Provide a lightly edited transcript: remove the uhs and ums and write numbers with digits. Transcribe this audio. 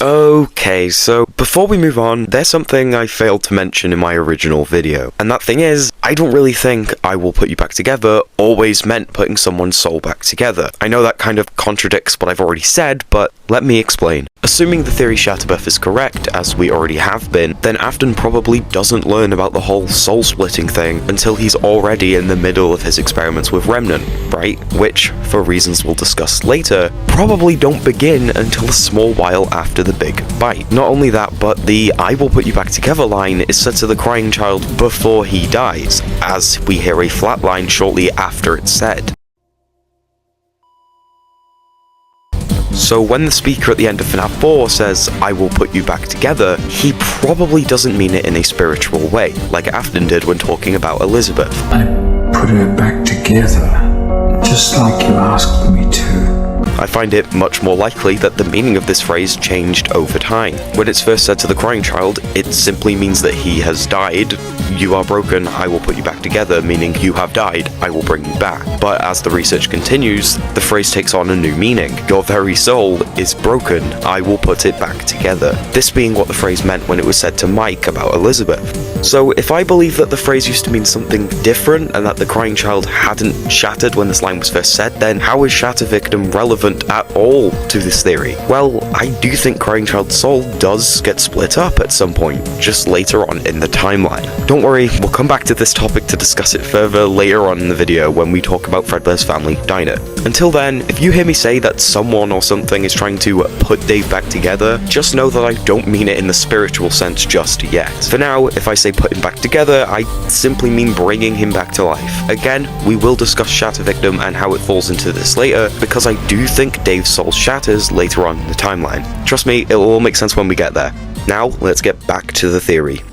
Okay, so before we move on, there's something I failed to mention in my original video. And that thing is, I don't really think "I will put you back together" always meant putting someone's soul back together. I know that kind of contradicts what I've already said, but let me explain. Assuming the theory Shatterbuff is correct, as we already have been, then Afton probably doesn't learn about the whole soul-splitting thing until he's already in the middle of his experiments with Remnant, right? Which, for reasons we'll discuss later, probably don't begin until a small while after the big bite. Not only that, but the "I will put you back together" line is said to the crying child before he dies, as we hear a flat line shortly after it's said. So when the speaker at the end of FNAF 4 says "I will put you back together," he probably doesn't mean it in a spiritual way, like Afton did when talking about Elizabeth. I put her back together, just like you asked me to. I find it much more likely that the meaning of this phrase changed over time. When it's first said to the crying child, it simply means that he has died. "You are broken, I will put you back together," meaning you have died, I will bring you back. But as the research continues, the phrase takes on a new meaning. Your very soul is broken, I will put it back together. This being what the phrase meant when it was said to Mike about Elizabeth. So if I believe that the phrase used to mean something different and that the crying child hadn't shattered when this line was first said, then how is Shattervictim relevant at all to this theory? Well, I do think crying child's soul does get split up at some point, just later on in the timeline. Don't worry, we'll come back to this topic to discuss it further later on in the video when we talk about Fredbear's family diner. Until then, if you hear me say that someone or something is trying to put Dave back together, just know that I don't mean it in the spiritual sense just yet. For now, if I say put him back together, I simply mean bringing him back to life. Again, we will discuss Shattervictim and how it falls into this later, because I do think Dave's soul shatters later on in the timeline. Trust me, it will all make sense when we get there. Now, let's get back to the theory.